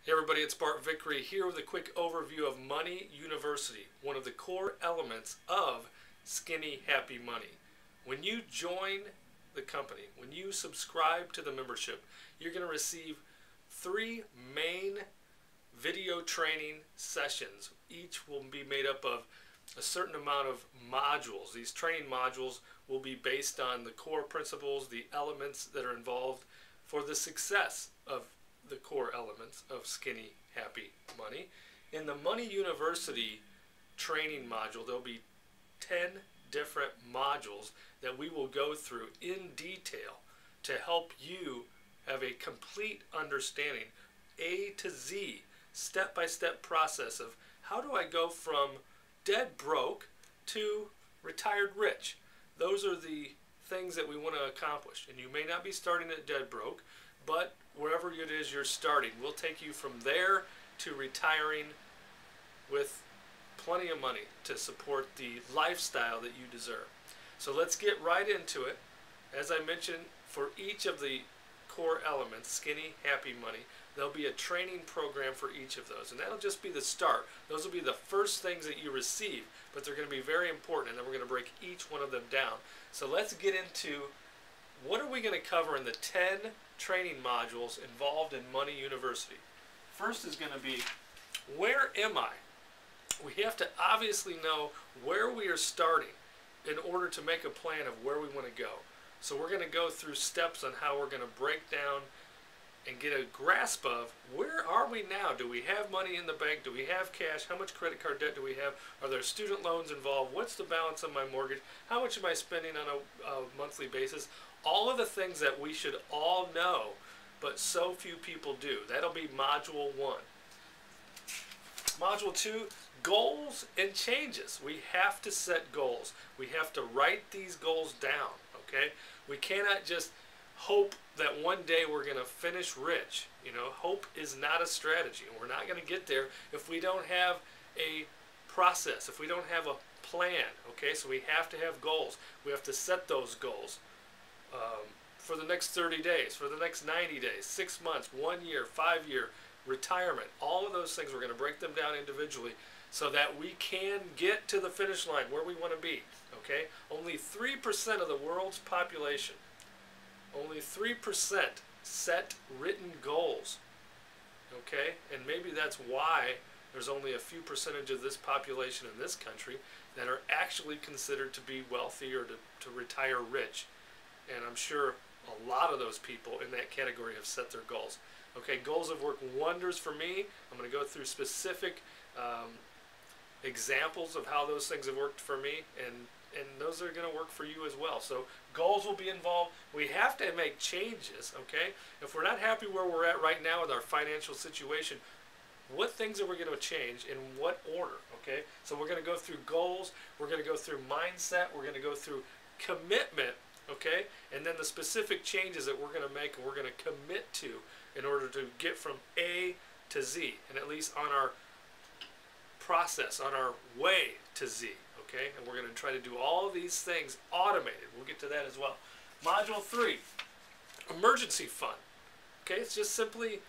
Hey everybody, it's Bart Vickery here with a quick overview of Money University, one of the core elements of Skinny Happy Money. When you join the company, when you subscribe to the membership, you're going to receive 3 main video training sessions. Each will be made up of a certain amount of modules. These training modules will be based on the core principles, the elements that are involved for the success of the core elements of Skinny Happy Money. In the Money University training module, there'll be 10 different modules that we will go through in detail to help you have a complete understanding, A to Z, step-by-step process of how do I go from dead broke to retired rich. Those are the things that we want to accomplish. And you may not be starting at dead broke, but wherever it is you're starting, we'll take you from there to retiring with plenty of money to support the lifestyle that you deserve. So let's get right into it. As I mentioned, for each of the core elements, Skinny Happy Money, there'll be a training program for each of those, and that'll just be the start. Those will be the first things that you receive, but they're going to be very important, and then we're going to break each one of them down. So let's get into what are we going to cover in the 10 training modules involved in Money University. First is going to be, where am I? We have to obviously know where we are starting in order to make a plan of where we want to go. So we're going to go through steps on how we're going to break down and get a grasp of where are we now? Do we have money in the bank? Do we have cash? How much credit card debt do we have? Are there student loans involved? What's the balance on my mortgage? How much am I spending on a monthly basis? All of the things that we should all know, but so few people do. That'll be Module 1. Module 2, goals and changes. We have to set goals. We have to write these goals down, okay? We cannot just hope that one day we're going to finish rich. You know, hope is not a strategy. We're not going to get there if we don't have a process, if we don't have a plan, okay? So we have to have goals. We have to set those goals. For the next 30 days, for the next 90 days, 6 months, 1 year, 5 year, retirement, all of those things, we're going to break them down individually so that we can get to the finish line where we want to be, okay? Only 3% of the world's population, only 3% set written goals, okay? And maybe that's why there's only a few percentage of this population in this country that are actually considered to be wealthy or to retire rich. And I'm sure a lot of those people in that category have set their goals. Okay, goals have worked wonders for me. I'm going to go through specific examples of how those things have worked for me, and those are going to work for you as well. So goals will be involved. We have to make changes, okay? If we're not happy where we're at right now with our financial situation, what things are we going to change in what order, okay? So we're going to go through goals. We're going to go through mindset. We're going to go through commitment, okay? And then the specific changes that we're going to make and we're going to commit to in order to get from A to Z, and at least on our process, on our way to Z, okay? And we're going to try to do all of these things automated. We'll get to that as well. Module 3, emergency fund. Okay, it's just simply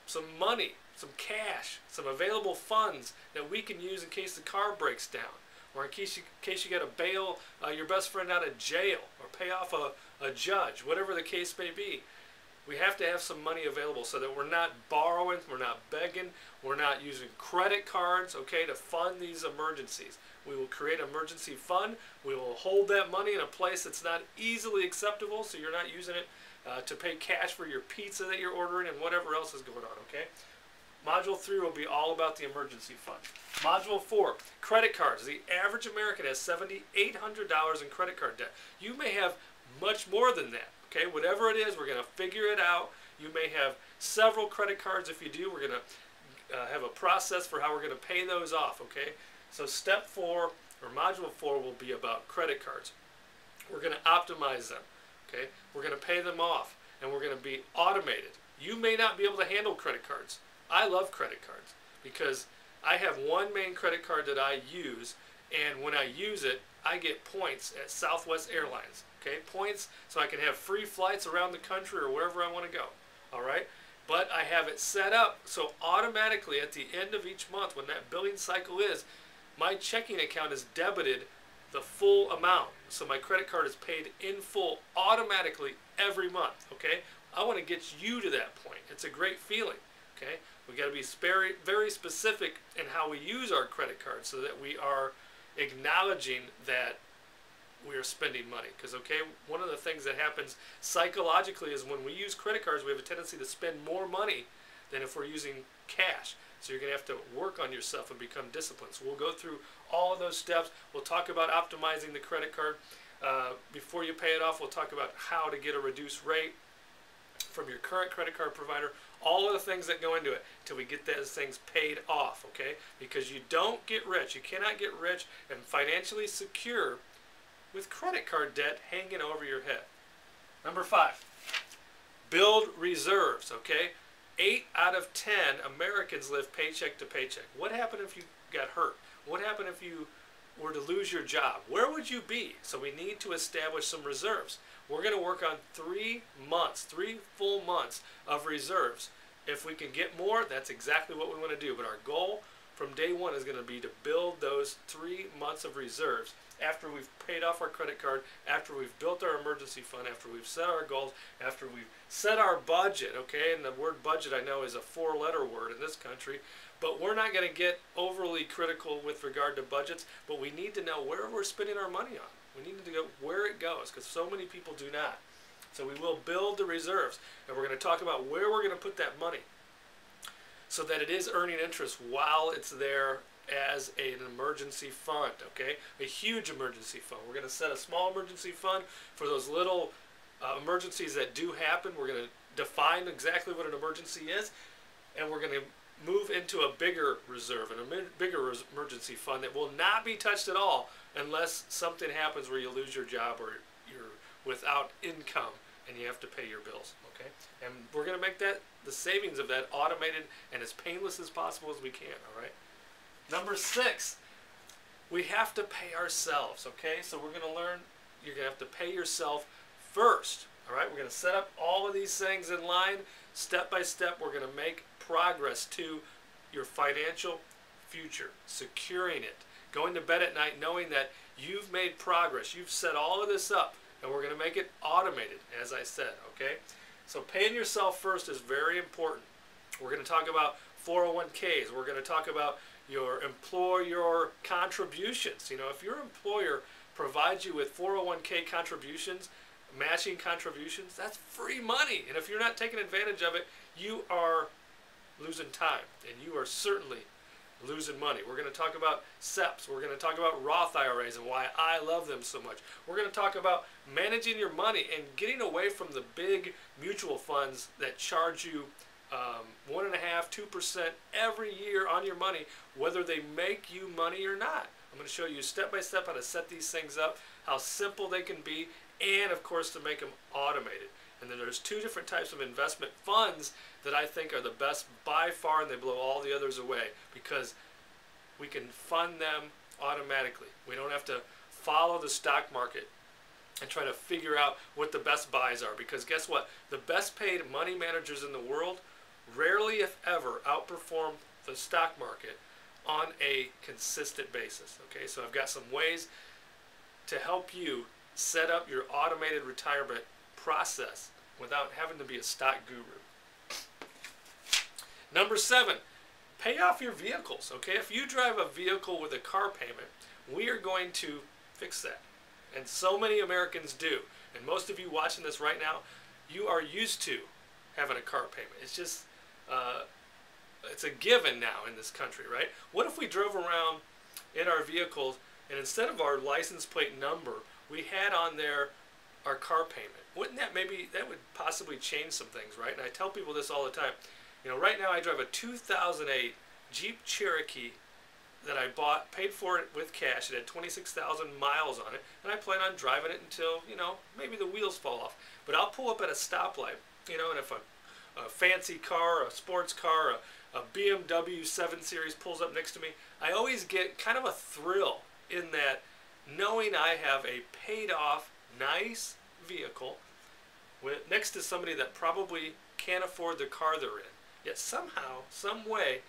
some money, some cash, some available funds that we can use in case the car breaks down, or in case you got to bail your best friend out of jail, or pay off a judge, whatever the case may be. We have to have some money available so that we're not borrowing, we're not begging, we're not using credit cards, okay, to fund these emergencies. We will create an emergency fund. We will hold that money in a place that's not easily acceptable, so you're not using it to pay cash for your pizza that you're ordering and whatever else is going on, okay? Module 3 will be all about the emergency fund. Module 4, credit cards. The average American has $7,800 in credit card debt. You may have much more than that. Okay, whatever it is, we're going to figure it out. You may have several credit cards. If you do, we're going to have a process for how we're going to pay those off, okay? So step 4, or module 4, will be about credit cards. We're going to optimize them, okay? We're going to pay them off, and we're going to be automated. You may not be able to handle credit cards. I love credit cards because I have one main credit card that I use, and when I use it, I get points at Southwest Airlines. Okay, points so I can have free flights around the country or wherever I want to go. All right, But I have it set up so automatically at the end of each month, when that billing cycle is, my checking account is debited the full amount. So my credit card is paid in full automatically every month, okay? I want to get you to that point. It's a great feeling, okay? We got to be very, very specific in how we use our credit card so that we are acknowledging that we are spending money. Because, okay, one of the things that happens psychologically is when we use credit cards, we have a tendency to spend more money than if we're using cash. So you're going to have to work on yourself and become disciplined. So we'll go through all of those steps. We'll talk about optimizing the credit card. Before you pay it off, we'll talk about how to get a reduced rate from your current credit card provider. All of the things that go into it until we get those things paid off, okay? Because you don't get rich. You cannot get rich and financially secure with credit card debt hanging over your head. Number 5, build reserves, okay? 8 out of 10 Americans live paycheck to paycheck. What happened if you got hurt? What happened if you were to lose your job? Where would you be? So we need to establish some reserves. We're going to work on 3 months, 3 full months of reserves. If we can get more, that's exactly what we want to do. But our goal from day one is going to be to build those 3 months of reserves after we've paid off our credit card, after we've built our emergency fund, after we've set our goals, after we've set our budget, okay? And the word budget I know is a 4-letter word in this country, but we're not going to get overly critical with regard to budgets, but we need to know where we're spending our money on. We need to go where it goes, because so many people do not. So we will build the reserves, and we're going to talk about where we're going to put that money so that it is earning interest while it's there as an emergency fund, okay? A huge emergency fund. We're going to set a small emergency fund for those little emergencies that do happen. We're going to define exactly what an emergency is, and we're going to move into a bigger reserve and a bigger emergency fund that will not be touched at all unless something happens where you lose your job or you're without income and you have to pay your bills, okay? And we're going to make that, the savings of that, automated and as painless as possible as we can, all right? Number 6, we have to pay ourselves, okay? So we're going to learn, you're going to have to pay yourself first, all right? We're going to set up all of these things in line. Step by step, we're going to make progress to your financial future, securing it, going to bed at night knowing that you've made progress. You've set all of this up, and we're going to make it automated, as I said, okay? So paying yourself first is very important. We're going to talk about 401ks. We're going to talk about your employer contributions. You know, if your employer provides you with 401k contributions, matching contributions, that's free money. And if you're not taking advantage of it, you are losing time, and you are certainly losing money. We're going to talk about SEPs. We're going to talk about Roth IRAs and why I love them so much. We're going to talk about managing your money and getting away from the big mutual funds that charge you 1.5%, 2% every year on your money, whether they make you money or not. I'm going to show you step by step how to set these things up, how simple they can be, and of course to make them automated. And then there's 2 different types of investment funds that I think are the best by far, and they blow all the others away because we can fund them automatically. We don't have to follow the stock market and try to figure out what the best buys are, because guess what? The best paid money managers in the world rarely, if ever, outperform the stock market on a consistent basis. Okay, so I've got some ways to help you set up your automated retirement process without having to be a stock guru. Number 7, pay off your vehicles. Okay, if you drive a vehicle with a car payment, we are going to fix that. And so many Americans do. And most of you watching this right now, you are used to having a car payment. It's just, it's a given now in this country, right? What if we drove around in our vehicles and instead of our license plate number, we had on there our car payment? Wouldn't that that would possibly change some things, right? And I tell people this all the time. You know, right now I drive a 2008 Jeep Cherokee that I bought, paid for it with cash. It had 26,000 miles on it, and I plan on driving it until, you know, maybe the wheels fall off. But I'll pull up at a stoplight, you know, and if a fancy car, a sports car, a BMW 7 Series pulls up next to me, I always get kind of a thrill in that, knowing I have a paid off, nice vehicle next to somebody that probably can't afford the car they're in. Yet somehow, some way,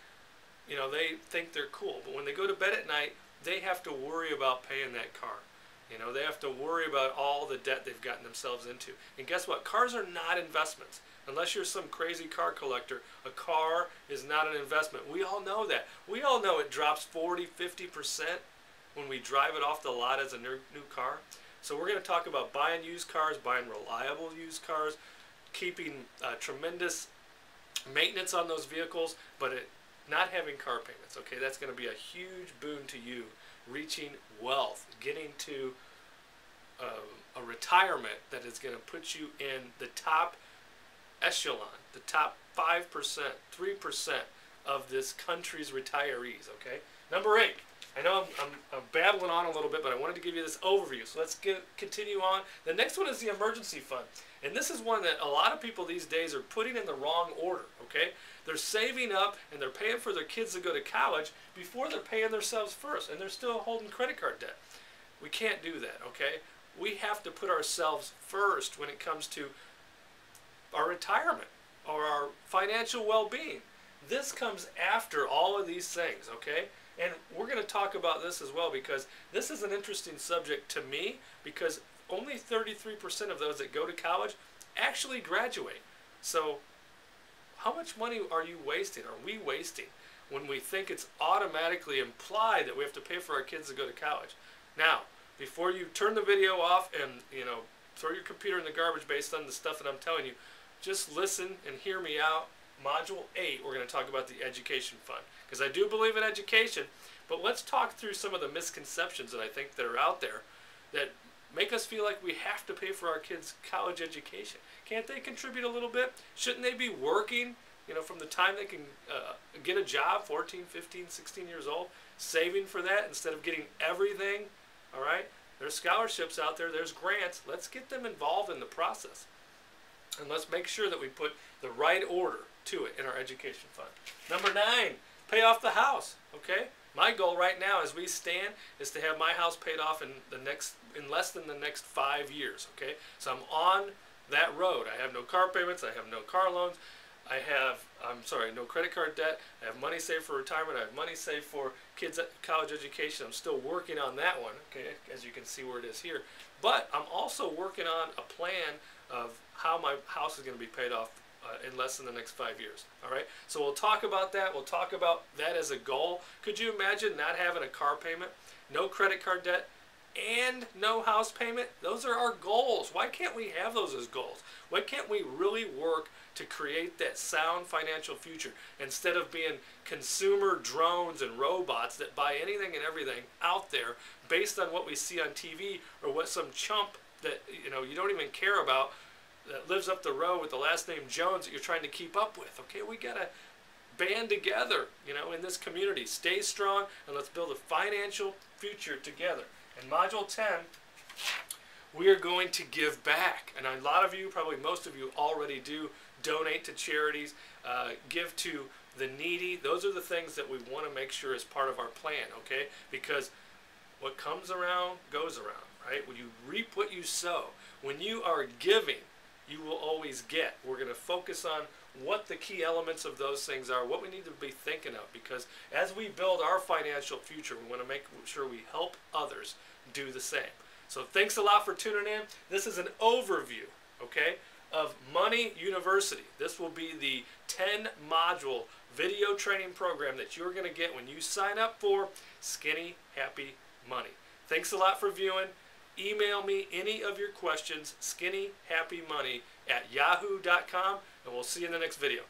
they think they're cool. But when they go to bed at night, they have to worry about paying that car. They have to worry about all the debt they've gotten themselves into. And guess what? Cars are not investments. Unless you're some crazy car collector, a car is not an investment. We all know that. We all know it drops 40, 50% when we drive it off the lot as a new car. So we're going to talk about buying used cars, buying reliable used cars, keeping tremendous maintenance on those vehicles, but not having car payments. Okay, that's going to be a huge boon to you, reaching wealth, getting to a retirement that is going to put you in the top echelon, the top 5%, 3% of this country's retirees. Okay, number 8. I know I'm babbling on a little bit, but I wanted to give you this overview. So let's continue on. The next one is the emergency fund. And this is one that a lot of people these days are putting in the wrong order, okay? They're saving up and they're paying for their kids to go to college before they're paying themselves first, and they're still holding credit card debt. We can't do that, okay? We have to put ourselves first when it comes to our retirement or our financial well-being. This comes after all of these things, okay? And we're going to talk about this as well, because this is an interesting subject to me, because only 33% of those that go to college actually graduate. So how much money are you wasting? Are we wasting when we think it's automatically implied that we have to pay for our kids to go to college? Now, before you turn the video off and throw your computer in the garbage based on the stuff that I'm telling you, just listen and hear me out. Module 8, we're going to talk about the education fund, because I do believe in education, but let's talk through some of the misconceptions that I think that are out there that make us feel like we have to pay for our kids' college education. Can't they contribute a little bit? Shouldn't they be working, from the time they can get a job, 14, 15, 16 years old, saving for that instead of getting everything, all right? There's scholarships out there, there's grants. Let's get them involved in the process. And let's make sure that we put the right order to it in our education fund. Number 9, pay off the house, okay? My goal right now as we stand is to have my house paid off in less than the next 5 years, okay? So I'm on that road. I have no car payments, I have no car loans, I have, no credit card debt, I have money saved for retirement, I have money saved for kids' college education. I'm still working on that one, okay, as you can see where it is here. But I'm also working on a plan of how my house is going to be paid off in less than the next 5 years. All right, so we'll talk about that. We'll talk about that as a goal. Could you imagine not having a car payment, no credit card debt, and no house payment? Those are our goals. Why can't we have those as goals? Why can't we really work to create that sound financial future instead of being consumer drones and robots that buy anything and everything out there based on what we see on TV or what some chump that you don't even care about that lives up the road with the last name Jones that you're trying to keep up with. Okay, we gotta band together, in this community. Stay strong and let's build a financial future together. In Module 10, we are going to give back. And a lot of you, probably most of you, already do donate to charities, give to the needy. Those are the things that we want to make sure is part of our plan, okay? Because what comes around goes around, right? When you reap what you sow, when you are giving, you will always get. We're going to focus on what the key elements of those things are, what we need to be thinking of, because as we build our financial future, we want to make sure we help others do the same. So thanks a lot for tuning in. This is an overview, okay, of Money University. This will be the 10-module video training program that you're going to get when you sign up for Skinny Happy Money. Thanks a lot for viewing. Email me any of your questions, skinnyhappymoney@yahoo.com, and we'll see you in the next video.